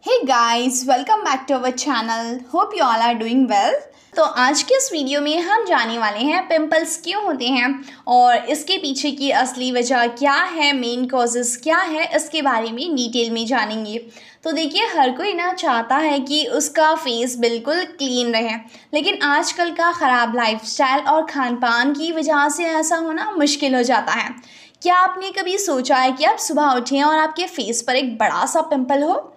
Hey guys, welcome back to our channel. Hope you all are doing well. तो आज के इस video में हम जानने वाले हैं पिंपल्स क्यों होते हैं और इसके पीछे की असली वजह क्या है, मेन कॉजेस क्या है, इसके बारे में डिटेल में जानेंगे। तो देखिए, हर कोई ना चाहता है कि उसका फेस बिल्कुल क्लीन रहे, लेकिन आजकल का ख़राब लाइफस्टाइल और खान पान की वजह से ऐसा होना मुश्किल हो जाता है। क्या आपने कभी सोचा है कि आप सुबह उठें और आपके फेस पर एक बड़ा सा पिंपल हो?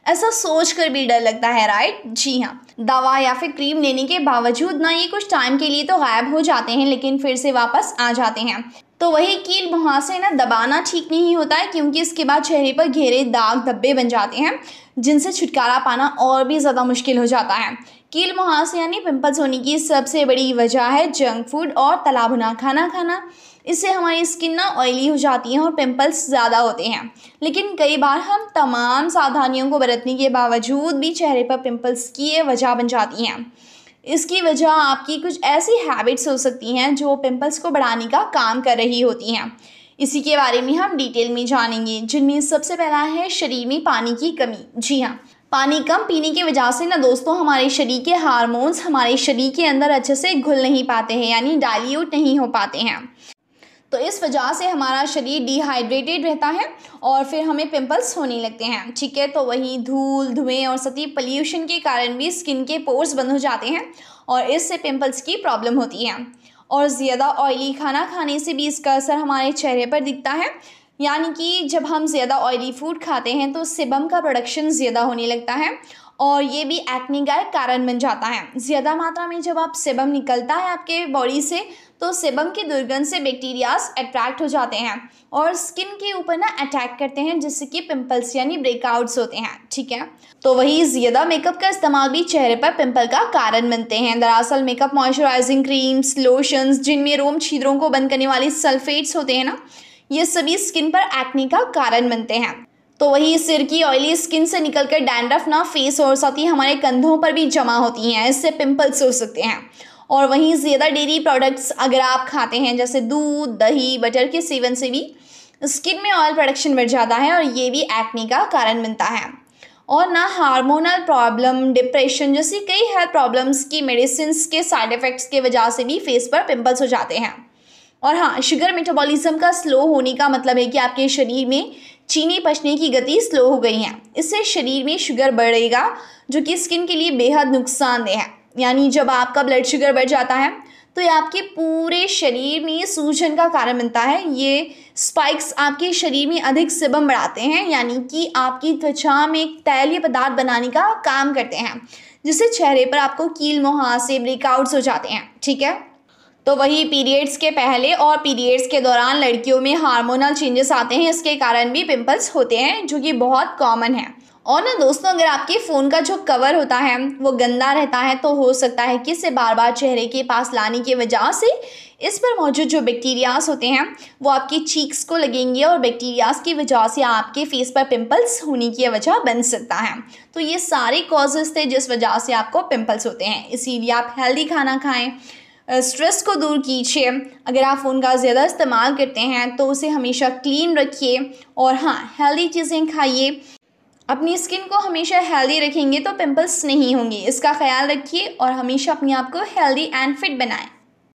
ऐसा सोच कर भी डर लगता है, राइट? जी हाँ, दवा या फिर क्रीम लेने के बावजूद ना ये कुछ टाइम के लिए तो गायब हो जाते हैं, लेकिन फिर से वापस आ जाते हैं। तो वही कील मुहासे ना दबाना ठीक नहीं होता है, क्योंकि इसके बाद चेहरे पर घेरे दाग धब्बे बन जाते हैं, जिनसे छुटकारा पाना और भी ज़्यादा मुश्किल हो जाता है। कील मुहासे यानी पिंपल्स होने की सबसे बड़ी वजह है जंक फूड और तला भुना खाना खाना। इससे हमारी स्किन ना ऑयली हो जाती है और पिंपल्स ज़्यादा होते हैं। लेकिन कई बार हम तमाम सावधानियों को बरतने के बावजूद भी चेहरे पर पिंपल्स की ये वजह बन जाती हैं। इसकी वजह आपकी कुछ ऐसी हैबिट्स हो सकती हैं जो पिंपल्स को बढ़ाने का काम कर रही होती हैं। इसी के बारे में हम डिटेल में जानेंगे, जिनमें सबसे पहला है शरीर में पानी की कमी। जी हाँ, पानी कम पीने की वजह से ना दोस्तों हमारे शरीर के हार्मोन्स हमारे शरीर के अंदर अच्छे से घुल नहीं पाते हैं, यानी डाइल्यूट नहीं हो पाते हैं। तो इस वजह से हमारा शरीर डिहाइड्रेटेड रहता है और फिर हमें पिंपल्स होने लगते हैं। ठीक है, तो वहीं धूल, धुएं और सतही पोल्यूशन के कारण भी स्किन के पोर्स बंद हो जाते हैं और इससे पिंपल्स की प्रॉब्लम होती है। और ज़्यादा ऑयली खाना खाने से भी इसका असर हमारे चेहरे पर दिखता है, यानी कि जब हम ज़्यादा ऑयली फूड खाते हैं तो सेबम का प्रोडक्शन ज़्यादा होने लगता है और ये भी एक्ने का एक कारण बन जाता है। ज़्यादा मात्रा में जब आप सेबम निकलता है आपके बॉडी से, तो सेबम की दुर्गंध से बैक्टीरियाज अट्रैक्ट हो जाते हैं और स्किन के ऊपर ना अटैक करते हैं, जिससे कि पिंपल्स यानी ब्रेकआउट्स होते हैं। ठीक है, तो वही ज़्यादा मेकअप का इस्तेमाल भी चेहरे पर पिंपल का कारण बनते हैं। दरअसल मेकअप, मॉइस्चराइजिंग क्रीम्स, लोशंस जिनमें रोम छिद्रों को बंद करने वाली सल्फेट्स होते हैं ना, ये सभी स्किन पर एक्ने का कारण बनते हैं। तो वही सिर की ऑयली स्किन से निकलकर डैंड्रफ ना फेस और साथ ही हमारे कंधों पर भी जमा होती हैं, इससे पिंपल्स हो सकते हैं। और वहीं ज़्यादा डेयरी प्रोडक्ट्स अगर आप खाते हैं, जैसे दूध, दही, बटर के सेवन से भी स्किन में ऑयल प्रोडक्शन बढ़ जाता है और ये भी एक्ने का कारण बनता है। और ना हार्मोनल प्रॉब्लम, डिप्रेशन जैसी कई हेल्थ प्रॉब्लम्स की मेडिसिन के साइड इफ़ेक्ट्स की वजह से भी फेस पर पिंपल्स हो जाते हैं। और हाँ, शुगर मेटाबॉलिज्म का स्लो होने का मतलब है कि आपके शरीर में चीनी पचने की गति स्लो हो गई है। इससे शरीर में शुगर बढ़ेगा, जो कि स्किन के लिए बेहद नुकसानदेह है। यानी जब आपका ब्लड शुगर बढ़ जाता है तो ये आपके पूरे शरीर में सूजन का कारण बनता है। ये स्पाइक्स आपके शरीर में अधिक सेबम बढ़ाते हैं, यानी कि आपकी त्वचा में एक तैलीय पदार्थ बनाने का काम करते हैं, जिससे चेहरे पर आपको कील मुहासे, ब्रेकआउट्स हो जाते हैं। ठीक है, तो वही पीरियड्स के पहले और पीरियड्स के दौरान लड़कियों में हार्मोनल चेंजेस आते हैं, इसके कारण भी पिंपल्स होते हैं, जो कि बहुत कॉमन है। और ना दोस्तों, अगर आपके फ़ोन का जो कवर होता है वो गंदा रहता है, तो हो सकता है कि इसे बार बार चेहरे के पास लाने की वजह से इस पर मौजूद जो बैक्टीरियाज होते हैं वो आपकी चीक्स को लगेंगे और बैक्टीरियाज की वजह से आपके फेस पर पिंपल्स होने की वजह बन सकता है। तो ये सारे कॉजेज़ थे जिस वजह से आपको पिंपल्स होते हैं। इसीलिए आप हेल्दी खाना खाएँ, स्ट्रेस को दूर कीजिए। अगर आप फ़ोन का ज़्यादा इस्तेमाल करते हैं तो उसे हमेशा क्लीन रखिए और हाँ, हेल्दी चीज़ें खाइए। अपनी स्किन को हमेशा हेल्दी रखेंगे तो पिंपल्स नहीं होंगे। इसका ख्याल रखिए और हमेशा अपने आप को हेल्दी एंड फिट बनाएं।